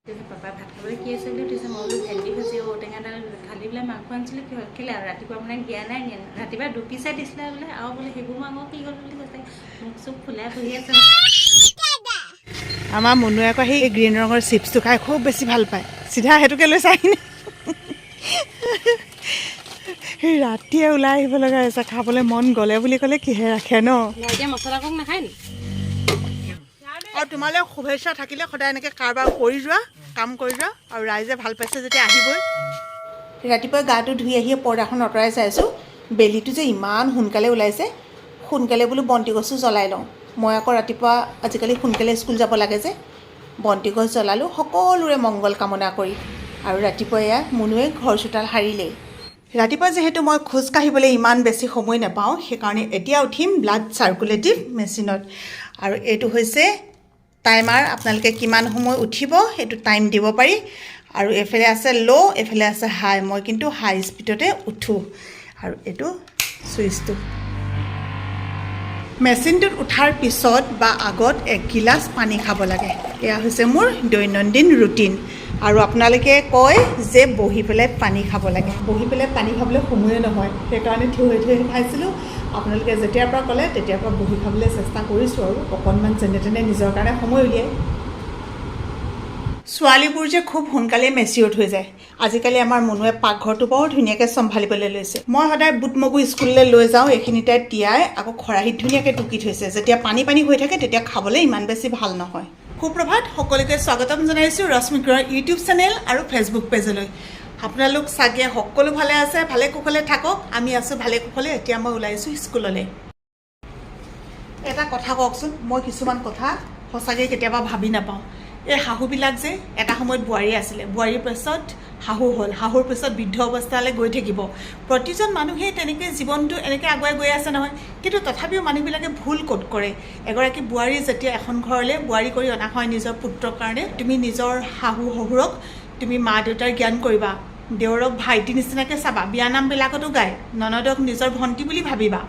Papa ভাত খাবলৈ কি আছে বুলি সুধিছে। মই বোলো ভেন্দি ভাজি ঔটেঙাডাল খালি বোলে মাংস আনিছিলে কেলে আৰু ৰাতিপুৱা মানে দিয়া নাই ৰাতিপুৱা দুপিচাই দিছিলে বোলে আৰু বোলে সেইবোৰ মাংস কি হ'ল বুলি কৈছে। মোক চব ফুলাই বহি আছে। আমাৰ মুনুৱে আকৌ সেই গ্ৰীণ ৰঙৰ চিপছটো খাই খুব বেছি ভাল পায়। চিধা সেইটোকে লৈ চাহিনে সেই ৰাতিয়ে ওলাই আহিব লগা হৈছে খাবলৈ মন গ'লে বুলি ক'লে কিহে ৰাখে ন। এতিয়া মছলা কম নাখায় নি? আৰু তোমালৈ শুভেচ্ছা থাকিলে সদায় এনেকৈ কাৰোবাৰ কৰি যোৱা কাম কৰি যোৱা আৰু ৰাইজে ভাল পাইছে যেতিয়া আহিবই। ৰাতিপুৱা গাটো ধুই আহিয়ে পৰ্দাখন আঁতৰাই চাইছোঁ, বেলিটো যে ইমান সোনকালে ওলাইছে। সোনকালে বোলো বন্তি গছো জ্বলাই লওঁ। মই আকৌ ৰাতিপুৱা আজিকালি সোনকালে স্কুল যাব লাগে যে বন্তি গছ জ্বলালোঁ সকলোৰে মংগল কামনা কৰি। আৰু ৰাতিপুৱা এয়া মুনুৱে ঘৰ চোতাল সাৰিলেই। ৰাতিপুৱা যিহেতু মই খোজ কাঢ়িবলৈ ইমান বেছি সময় নাপাওঁ, সেইকাৰণে এতিয়া উঠিম ব্লাড চাৰ্কুলেটিভ মেচিনত। আৰু এইটো হৈছে টাইমাৰ, আপোনালোকে কিমান সময় উঠিব সেইটো টাইম দিব পাৰি। আৰু এইফালে আছে ল' এইফালে আছে হাই। মই কিন্তু হাই স্পীডতে উঠোঁ। আৰু এইটো ছুইচটো মেচিনটোত উঠাৰ পিছত বা আগত 1 গিলাচ পানী খাব লাগে। এয়া হৈছে মোৰ দৈনন্দিন ৰুটিন। আৰু আপোনালোকে কয় যে বহি পেলাই পানী খাব লাগে। বহি পেলাই পানী খাবলৈ সময়ে নহয়, সেইকাৰণে থিয় হৈ খাইছিলোঁ। আপোনালোকে যেতিয়াৰ পৰা ক'লে তেতিয়াৰ পৰা বহি খাবলৈ চেষ্টা কৰিছোঁ আৰু অকণমান যেনে তেনে নিজৰ কাৰণে সময় উলিয়াই। ছোৱালীবোৰ যে খুব সোনকালে মেচিয়ৰ্ড হৈ যায়। আজিকালি আমাৰ মুনুৱে পাকঘৰটো বৰ ধুনীয়াকৈ চম্ভালিবলৈ লৈছে। মই সদায় বুট মগু স্কুললৈ লৈ যাওঁ, এইখিনিতে তিয়াই আকৌ খৰাহীত ধুনীয়াকৈ টুকি থৈছে। যেতিয়া পানী হৈ থাকে তেতিয়া খাবলৈ ইমান বেছি ভাল নহয়। সুপ্ৰভাত, সকলোকে স্বাগতম জনাইছোঁ ৰশ্মিকৰ ইউটিউব চেনেল আৰু ফেচবুক পেজলৈ। আপোনালোক চাগে সকলো ভালে আছে, ভালে কুশলে থাকক। আমি আছোঁ ভালে কুশলে। এতিয়া মই ওলাইছোঁ স্কুললৈ। এটা কথা কওকচোন, মই কিছুমান কথা সঁচাকৈ কেতিয়াবা ভাবি নাপাওঁ। এই শাহুবিলাক যে এটা সময়ত বোৱাৰী আছিলে, বোৱাৰীৰ পিছত শাহু হ'ল, শাহুৰ পিছত বৃদ্ধ অৱস্থালৈ গৈ থাকিব। প্ৰতিজন মানুহেই তেনেকৈ জীৱনটো এনেকৈ আগুৱাই গৈ আছে নহয়। কিন্তু তথাপিও মানুহবিলাকে ভুল ক'ত কৰে। এগৰাকী বোৱাৰী যেতিয়া এখন ঘৰলৈ বোৱাৰী কৰি অনা হয় নিজৰ পুত্ৰৰ কাৰণে, তুমি নিজৰ শাহু শহুৰক তুমি মা দেউতাৰ জ্ঞান কৰিবা, দেউৰক ভাইটি নিচিনাকৈ চাবা, বিয়ানামবিলাকতো গায়, ননদক নিজৰ ভণ্টি বুলি ভাবিবা।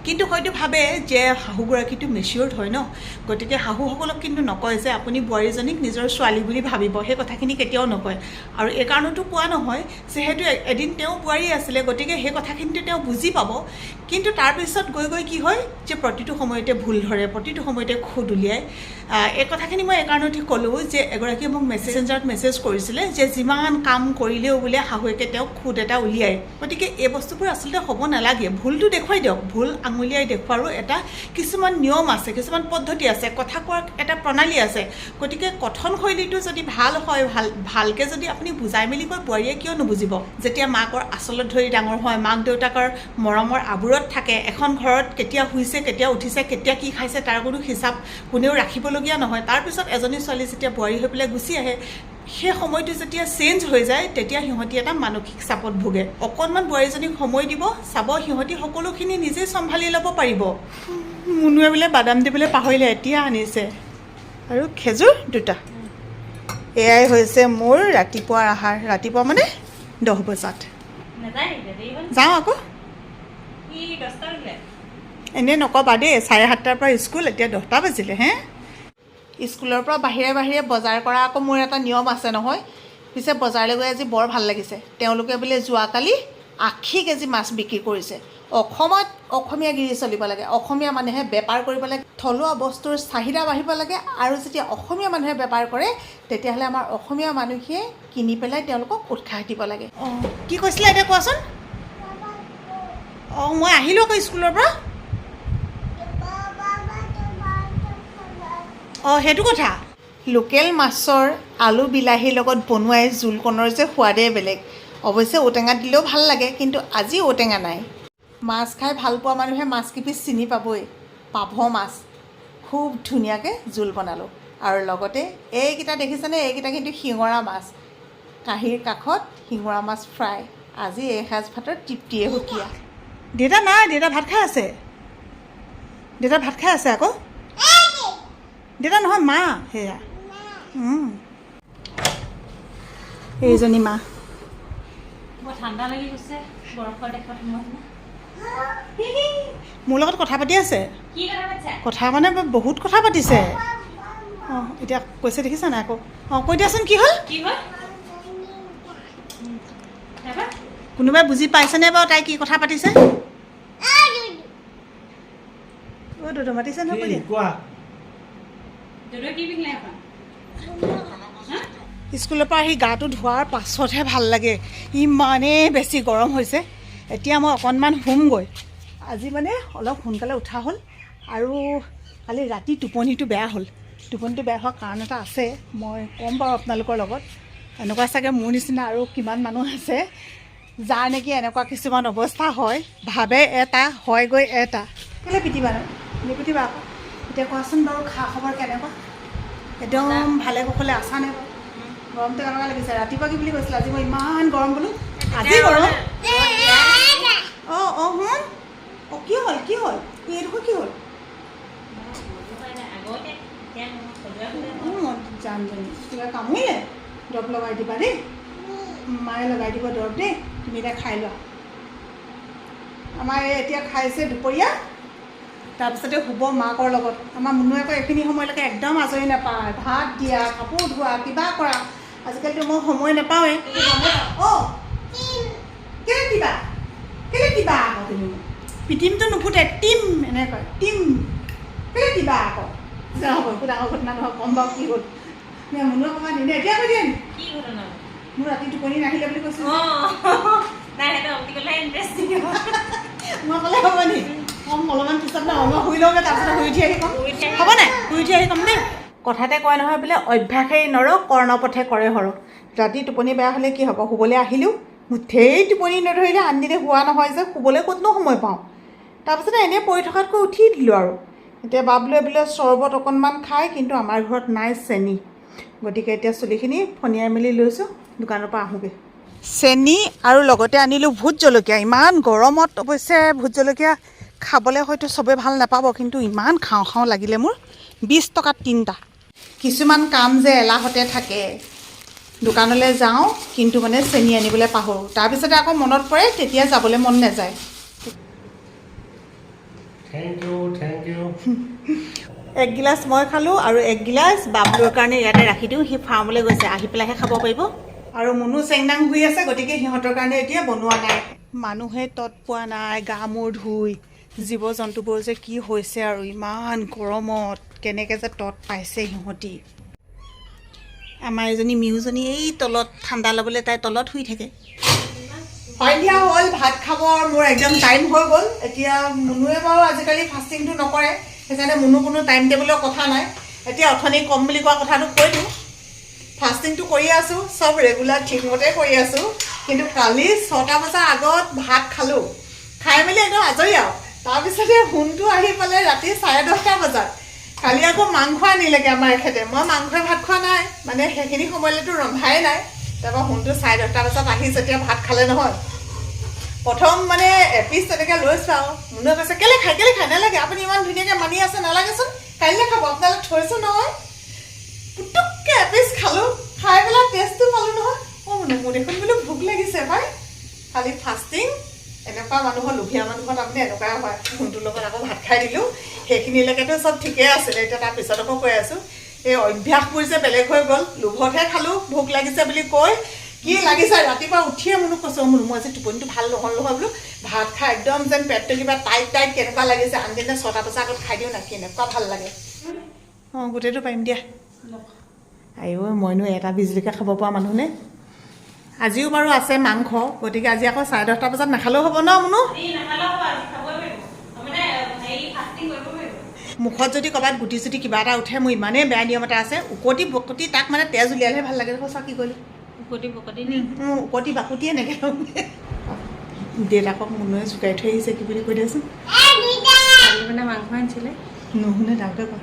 কিন্তু হয়তো ভাবে যে শাহুগৰাকীটো মেচিয়ৰ্ড হয় ন, গতিকে শাহুসকলক কিন্তু নকয় যে আপুনি বোৱাৰীজনীক নিজৰ ছোৱালী বুলি ভাবিব। সেই কথাখিনি কেতিয়াও নকয়। আৰু এই কাৰণতো কোৱা নহয় যিহেতু এদিন তেওঁ বোৱাৰী আছিলে, গতিকে সেই কথাখিনিতো তেওঁ বুজি পাব। কিন্তু তাৰপিছত গৈ কি হয় যে প্ৰতিটো সময়তে ভুল ধৰে, প্ৰতিটো সময়তে খুদ উলিয়ায়। এই কথাখিনি মই এই কাৰণতে ক'লোঁ যে এগৰাকীয়ে মোক মেছেঞ্জাৰত মেছেজ কৰিছিলে যে যিমান কাম কৰিলেও বোলে শাহুৱেকে তেওঁক খুদ এটা উলিয়ায়। গতিকে এই বস্তুবোৰ আচলতে হ'ব নালাগে। ভুলটো দেখুৱাই দিয়ক, ভুল আঙুলিয়াই দেখুৱাৰো এটা কিছুমান নিয়ম আছে, কিছুমান পদ্ধতি আছে, কথা কোৱাৰ এটা প্ৰণালী আছে। গতিকে কথনশৈলীটো যদি ভাল হয়, ভালকৈ যদি আপুনি বুজাই মেলি কয়, বোৱাৰীয়ে কিয় নুবুজিব। যেতিয়া মাকৰ আচলত ধৰি ডাঙৰ হয়, মাক দেউতাকৰ মৰমৰ আবোৰত থাকে, এখন ঘৰত কেতিয়া শুইছে, কেতিয়া উঠিছে, কেতিয়া কি খাইছে তাৰ কোনো হিচাপ কোনেও ৰাখিবলগীয়া নহয়। তাৰপিছত এজনী ছোৱালী যেতিয়া বোৱাৰী হৈ পেলাই গুচি আহে, সেই সময়টো যেতিয়া চেঞ্জ হৈ যায়, তেতিয়া সিহঁতি এটা মানসিক চাপত ভোগে। অকণমান বোৱাৰীজনীক সময় দিব, চাব সিহঁতি সকলোখিনি নিজেই চম্ভালি ল'ব পাৰিব। মুনুৱে বোলে বাদাম দিবলৈ পাহৰিলে, এতিয়া আনিছে। আৰু খেজুৰ 2টা। এয়াই হৈছে মোৰ ৰাতিপুৱাৰ আহাৰ। ৰাতিপুৱা মানে 10 বজাত যাওঁ আকৌ। এনেই নক'বা দেই, 7:30 পৰা স্কুল, এতিয়া 10টা বাজিলে হে। স্কুলৰ পৰা বাহিৰে বজাৰ কৰা আকৌ মোৰ এটা নিয়ম আছে নহয়। পিছে বজাৰলৈ গৈ আজি বৰ ভাল লাগিছে। তেওঁলোকে বোলে যোৱাকালি 80 কেজি মাছ বিক্ৰী কৰিছে। অসমত অসমীয়াগিৰি চলিব লাগে, অসমীয়া মানুহে বেপাৰ কৰিব লাগে, থলুৱা বস্তুৰ চাহিদা বাঢ়িব লাগে। আৰু যেতিয়া অসমীয়া মানুহে বেপাৰ কৰে তেতিয়াহ'লে আমাৰ অসমীয়া মানুহে কিনি পেলাই তেওঁলোকক উৎসাহ দিব লাগে। কি কৈছিলে এতিয়া কোৱাচোন? মই আহিলোঁ আকৌ স্কুলৰ পৰা। সেইটো কথা। লোকেল মাছৰ আলু বিলাহীৰ লগত বনোৱাই জোলকণৰ যে সোৱাদেই বেলেগ। অৱশ্যে ঔটেঙা দিলেও ভাল লাগে, কিন্তু আজি ঔটেঙা নাই। মাছ খাই ভাল পোৱা মানুহে মাছ কিপিচ চিনি পাবই। পাভ মাছ খুব ধুনীয়াকৈ জোল বনালোঁ। আৰু লগতে এইকেইটা দেখিছেনে, এইকেইটা কিন্তু শিঙৰা মাছ। কাঁহীৰ কাষত শিঙৰা মাছ ফ্ৰাই। আজি এসাঁজ ভাতৰ তৃপ্তিয়ে সুকীয়া। দেউতা নাই, দেউতা ভাত খাই আছে। দেউতা ভাত খাই আছে আকৌ। দেউতা নহয়, মা। সেয়া এইজনী মা। ঠাণ্ডা লাগি গৈছে বৰফৰ দেশত মোৰ লগত কথা পাতি আছে। কি কথা পাতিছে? কথা মানে বহুত কথা পাতিছে। অঁ এতিয়া কৈছে দেখিছা নাই আকৌ অঁ কৈ দিয়াচোন কি হ'ল কি হয় কোনোবাই বুজি পাইছেনে বাৰু তাই কি কথা পাতিছে অ' দুদু মাতিছে নহয় কৈ দিয়া স্কুলৰ পৰা আহি গাটো ধোৱাৰ পাছতহে ভাল লাগে ইমানেই বেছি গৰম হৈছে এতিয়া মই অকণমান শুমগৈ আজি মানে অলপ সোনকালে উঠা হ'ল আৰু কালি ৰাতি টোপনিটো বেয়া হ'ল টোপনিটো বেয়া হোৱাৰ কাৰণ এটা আছে মই ক'ম বাৰু আপোনালোকৰ লগত এনেকুৱা চাগে মোৰ নিচিনা আৰু কিমান মানুহ আছে যাৰ নেকি এনেকুৱা কিছুমান অৱস্থা হয় ভাবে এটা হয়গৈ এটা কেলৈ পিটিবা নিপিটিবা আকৌ এতিয়া কোৱাচোন বাৰু খা খবৰ কেনেকুৱা একদম ভালে কুশলে আছা নে বাৰু গৰমটো কেনেকুৱা লাগিছে ৰাতিপুৱা কি বুলি কৈছিলে আজি মই ইমান গৰম বোলো আজি গৰম অঁ অঁ শুন অঁ কি হ'ল এইডোখৰ কি হ'ল জানজনী কিবা কামুৰিলে দৰৱ লগাই দিবা দেই মায়ে লগাই দিব দৰৱ দেই তুমি এতিয়া খাই লোৱা আমাৰ এই এতিয়া খাইছে দুপৰীয়া তাৰপিছতে শুব মাকৰ লগত আমাৰ মুনুৱে আকৌ এইখিনি সময়লৈকে একদম আজৰি নাপায় ভাত দিয়া কাপোৰ ধোৱা কিবা কৰা আজিকালিতো মই সময় নাপাওঁৱেই অঁ কেলৈ দিবা আকৌ তুমি পিটিমটো নুফুটে টিম এনেকৈ কয় টিম কেলৈ দিবা আকৌ হ'ব একো ডাঙৰ ঘটনা নহয় গম বাৰু কি হ'ল মুনুৱে ক'বা নিদিয়ে এতিয়া কৈ দিয়ে কি ঘটনা মোৰ ৰাতি টোপনি নাহিলে বুলি কৈছোঁ মই ক'লে হ'ব নি কম অলপমান পিছত নহয় মই শুই লওঁগৈ তাৰপিছত শুই উঠি আহি ক'ম হ'ব নাই শুই উঠি আহি ক'ম দেই কথাতে কয় নহয় বোলে অভ্যাসেই নৰ কৰ্ণপথে কৰে সৰ ৰাতি টোপনি বেয়া হ'লে কি হ'ব শুবলৈ আহিলেও মুঠেই টোপনি নধৰিলে আনদিনে হোৱা নহয় যে শুবলৈ ক'তনো সময় পাওঁ তাৰপিছতে এনেই পৰি থকাতকৈ উঠি দিলোঁ আৰু এতিয়া বাবলোৱে বোলে চৰ্বত অকণমান খায় কিন্তু আমাৰ ঘৰত নাই চেনি গতিকে এতিয়া চুলিখিনি ফনিয়াই মেলি লৈছোঁ দোকানৰ পৰা আহোঁগৈ চেনি আৰু লগতে আনিলোঁ ভোট জলকীয়া ইমান গৰমত অৱশ্যে ভোট জলকীয়া খাবলৈ হয়তো চবেই ভাল নাপাব কিন্তু ইমান খাওঁ লাগিলে মোৰ 20 টকাত 3টা কিছুমান কাম যে এলাহতে থাকে দোকানলৈ যাওঁ কিন্তু মানে চেনি আনিবলৈ পাহৰোঁ তাৰপিছতে আকৌ মনত পৰে তেতিয়া যাবলৈ মন নাযায় থেংক ইউ এক গিলাচ মই খালোঁ আৰু এক গিলাচ বাবলুৰ কাৰণে ইয়াতে ৰাখি দিওঁ সি ফাৰ্মলৈ গৈছে আহি পেলাইহে খাব পাৰিব আৰু মুনু চেংদাং শুই আছে গতিকে সিহঁতৰ কাৰণে এতিয়া বনোৱা নাই মানুহে তৎ পোৱা নাই গা মূৰ ধুই জীৱ জন্তুবোৰ যে কি হৈছে আৰু ইমান গৰমত কেনেকৈ যে তৎ পাইছে সিহঁতি আমাৰ এজনী মিউজনী এই তলত ঠাণ্ডা ল'বলৈ তাই তলত শুই থাকে সন্ধিয়া হ'ল ভাত খাবৰ মোৰ একদম টাইম হৈ গ'ল এতিয়া মুনুৱে বাৰু আজিকালি ফাষ্টিংটো নকৰে সেইকাৰণে মুনু কোনো টাইম টেবুলৰ কথা নাই এতিয়া অথনি কম বুলি কোৱা কথাটো কৈ দিওঁ ফাষ্টিংটো কৰি আছোঁ চব ৰেগুলাৰ ঠিকমতে কৰি আছোঁ কিন্তু কালি 6টা বজাৰ আগত ভাত খালোঁ খাই মেলি একদম আজৰি আৰু তাৰপিছতে সোণটো আহি পালে ৰাতি 10:30 বজাত কালি আকৌ মাংস আনিলেগৈ আমাৰ এখেতে মই মাংসই ভাত খোৱা নাই মানে সেইখিনি সময়লৈতো ৰন্ধাই নাই তাৰপৰা সোণটো 10:30 বজাত আহি যেতিয়া ভাত খালে নহয় প্ৰথম মানে এপিচ তেনেকৈ লৈছোঁ আৰু মুনুৱে কৈছে কেলৈ খাই নালাগে আপুনি ইমান ধুনীয়াকৈ মানি আছে নালাগেচোন কাইলৈ খাব আপোনালোক থৈছোঁ নহয় পুটুককৈ এপিচ খালোঁ খাই পেলাই টেষ্টটো পালোঁ নহয় অঁ মুনু মোৰ দেখোন বোলো ভোক লাগিছে পাই কালি ফাষ্টিং এনেকুৱা মানুহৰ লোভীয়া মানুহত আপুনি এনেকুৱাই হয় সোণটোৰ লগত আকৌ ভাত খাই দিলোঁ সেইখিনিলৈকেতো চব ঠিকেই আছিলে এতিয়া তাৰপিছত আকৌ কৈ আছোঁ এই অভ্যাসবোৰ যে বেলেগ হৈ গ'ল লোভতহে খালোঁ ভোক লাগিছে বুলি কৈ কি লাগিছে ৰাতিপুৱা উঠিয়ে মুনুক কৈছোঁ মুনু মই যে টোপনিটো ভাল নহ'ল নহয় বোলো ভাত খাই একদম যেন পেটটো কিবা টাইট কেনেকুৱা লাগিছে আনদিনে 6টা বজাৰ আগত খাই দিওঁ না কেনেকুৱা ভাল লাগে অঁ গোটেইটো পাৰিম দিয়া আইও মইনো এটা বিজুলীকে খাব পৰা মানুহনে আজিও বাৰু আছে মাংস গতিকে আজি আকৌ 10:30 বজাত নাখালেও হ'ব ন মুনু মুখত যদি ক'ৰবাত গুটি চুটি কিবা এটা উঠে মোৰ ইমানেই বেয়া নিয়ম এটা আছে উকতি বকতি তাক মানে তেজ উলিয়ালেহে ভাল লাগে সঁচা কি কৰিলোঁ উকতি বাকুটি এনেকৈ দেউতাকক মুনুৱে জোকাই থৈ আহিছে কি বুলি কৈ দিয়াচোন মানে মাংস আনিছিলে নুশুনে ডাঙৰকৈ কয়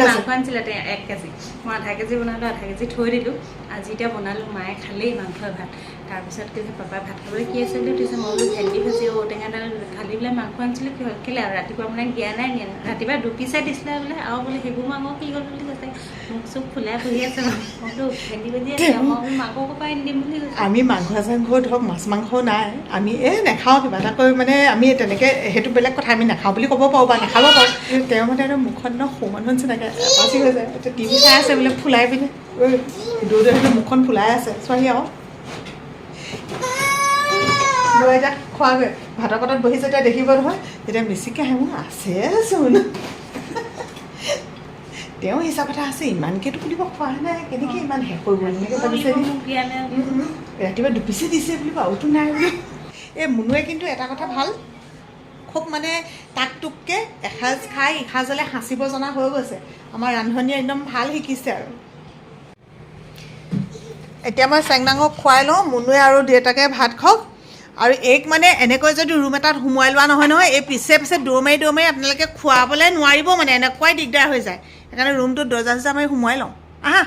মাংস আনিছিলে 1 কেজি মই আধা কেজি বনালোঁ আধা কেজি থৈ দিলোঁ আজি এতিয়া বনালোঁ মায়ে খালেই মাংস ভাত তাৰপিছত কৈছে পাপাই ভাত খাবলৈ কি আছে বুলি কৈছে মই বোলো ভেন্দি ভাজি ঔটেঙাডাল খালি পেলাই মাংস আনিছিলে কেলৈ আৰু ৰাতিপুৱা মানে জ্ঞান নাই ৰাতিপুৱা 2 পিচে দিছিলে বোলে আৰু বোলে সেইবোৰ মাংস কি হ'ল বুলি কৈছে কৈছে মুখ চুখ ফুলাই বহি আছে মই বোলো ভেন্দি ভাজি আছে মই বোলো মাকৰ পৰা আনি দিম বুলি কৈছে আমি মাংস চাংস ধৰক মাছ মাংস নাই আমি নাখাওঁ কিবা এটা কৈ মানে আমি তেনেকৈ সেইটো বেলেগ কথা আমি নাখাওঁ বুলি ক'ব পাৰোঁ বা নাখাব পাৰোঁ তেওঁ মানে আৰু মুখখন সৌ মানুহ নিচিনাকৈ এপাচি হৈ যায় এতিয়া টিভি চাই আছে বোলে ফুলাই পিনে দৌৰে দৌৰে মুখখন ফুলাই আছে চোৱাহি আকৌ লৈ এতিয়া খোৱাগৈ ভাতৰ পাতত বহি যেতিয়া দেখিব নহয় তেতিয়া বেছিকৈ আহে মোৰ আছেচোন তেওঁ হিচাপ এটা আছে ইমানকেতো বুলিব খোৱা নাই কেনেকৈ ইমান শেষ কৰিব এনেকৈ ভাবিছে ৰাতিপুৱা দুপিছে দিছে বুলিব আৰুতো নাই বুলি এই মুনুৱে কিন্তু এটা কথা ভাল খুব মানে টাক টুককৈ এসাঁজ খাই ইসাঁজলৈ সাঁচিব জনা হৈ গৈছে আমাৰ ৰান্ধনীয়ে একদম ভাল শিকিছে আৰু এতিয়া মই চেংনাঙক খুৱাই লওঁ মুনুৱে আৰু দেউতাকে ভাত খাওক আৰু এইক মানে এনেকৈ যদি ৰুম এটাত সোমোৱাই লোৱা নহয় এই পিছে পিছে দৌৰ মাৰি আপোনালোকে খুৱাবলৈ নোৱাৰিব মানে এনেকুৱাই দিগদাৰ হৈ যায় সেইকাৰণে ৰুমটোত দৰ্জা চৰ্জা মাৰি সোমোৱাই লওঁ আহা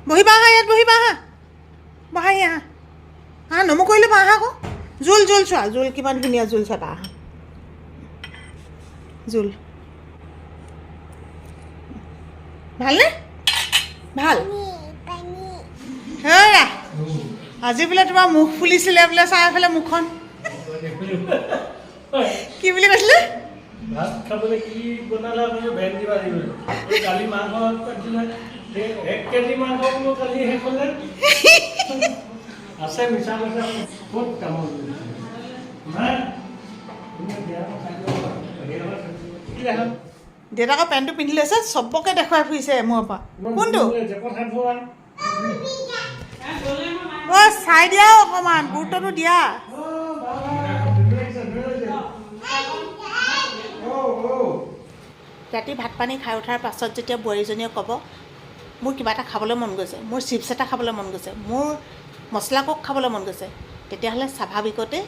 বহিবা আহা ইয়াত বহিবা আহা বহাহি আহা আহা নমো কৰিলে বা আহা আকৌ জোল জোল চোৱা জোল কিমান ধুনীয়া জোল চাবা আহা জোল ভালনে ভাল হেৰা আজি বোলে তোমাৰ মুখ ফুলিছিলে বোলে চাই পেলাই মুখখন কি বুলি কৈছিলে ভাত খাবলৈ কি বনালা বোলো ভেন্দি ভাজি বোলো কালি মাংস কাটিলে 1 কেজি মাংস বোলো কালি শেষ হ'লে আছে মিছা মিছা ক'ত কামত নাই দেউতাকৰ পেণ্টটো পিন্ধি লৈছে চবকে দেখুৱাই ফুৰিছে মূৰৰ পৰা কোনটো চাই দিয়া অকণমান গুৰুত্বটো দিয়া ৰাতি ভাত পানী খাই উঠাৰ পাছত যেতিয়া বোৱাৰীজনীয়ে ক'ব মোৰ কিবা এটা খাবলৈ মন গৈছে মোৰ চিপছ এটা খাবলৈ মন গৈছে মোৰ মছলা কক খাবলৈ মন গৈছে তেতিয়াহ'লে স্বাভাৱিকতে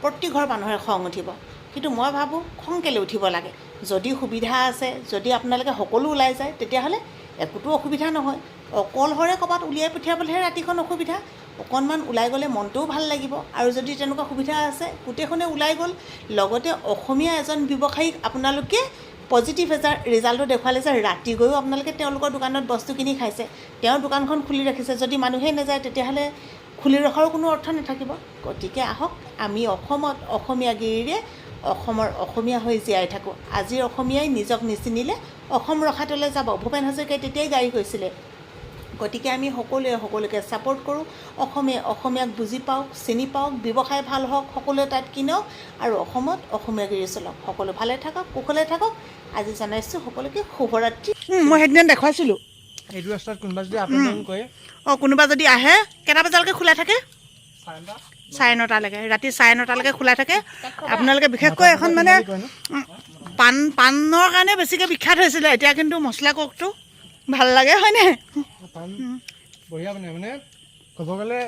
প্ৰতি ঘৰ মানুহৰে খং উঠিব কিন্তু মই ভাবোঁ খং কেলৈ উঠিব লাগে যদি সুবিধা আছে যদি আপোনালোকে সকলো ওলাই যায় তেতিয়াহ'লে একোতো অসুবিধা নহয় অকলশৰে ক'ৰবাত উলিয়াই পঠিয়াবলৈহে ৰাতিখন অসুবিধা অকণমান ওলাই গ'লে মনটোও ভাল লাগিব আৰু যদি তেনেকুৱা সুবিধা আছে গোটেইখনে ওলাই গ'ল লগতে অসমীয়া এজন ব্যৱসায়ীক আপোনালোকে পজিটিভ ৰিজাল্টটো দেখুৱালে যে ৰাতি গৈও আপোনালোকে তেওঁলোকৰ দোকানত বস্তু কিনি খাইছে তেওঁৰ দোকানখন খুলি ৰাখিছে যদি মানুহে নাযায় তেতিয়াহ'লে খুলি ৰখাৰো কোনো অৰ্থ নাথাকিব গতিকে আহক আমি অসমত অসমীয়াগিৰিৰে অসমৰ অসমীয়া হৈ জীয়াই থাকোঁ আজিৰ অসমীয়াই নিজক নিচিনিলে অসম ৰখাটোলৈ যাব ভূপেন হাজৰিকাই তেতিয়াই গাই গৈছিলে গতিকে আমি সকলোকে ছাপোৰ্ট কৰোঁ অসমীয়াক বুজি পাওক চিনি পাওক ব্যৱসায় ভাল হওক সকলোৱে তাত কিনক আৰু অসমত অসমীয়াগিৰি চলক সকলো ভালে থাকক কুশলে থাকক আজি জনাইছোঁ সকলোকে শুভৰাত্ৰি মই সেইদিনা দেখুৱাইছিলোঁ এইটো ৰাস্তাত কোনোবা যদি আপলোড কৰে কোনোবা যদি আহে কেইটা বজালৈকে খোলা থাকে 9:30লৈকে ৰাতি 9:30লৈকে খোলা থাকে আপোনালোকে বিশেষকৈ এখন মানে পাণৰ কাৰণে বেছিকৈ বিখ্যাত হৈছিলে এতিয়া কিন্তু মছলা ককটো ভাল লাগে হয়নে বঢ়িয়া মানে ক'ব গ'লে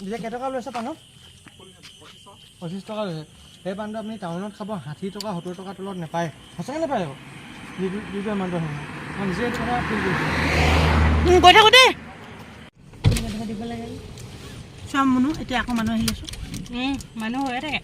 এতিয়া কেইটকা লৈছে পাণত 25 টকা লৈছে সেই পাণটো আপুনি টাউনত খাব 60 টকা 70 টকাৰ তলত নাপায় সঁচাকৈ নাপায় আকৌ যিটো এমাউণ্টৰ হয় মই নিজে এইটো কথা ফিল কৰিছোঁ গৈ থাকোঁ দেই দিব লাগে চোৱা মুনু এতিয়া আকৌ মানুহ আহি আছোঁ মানুহ হৈয়ে থাকে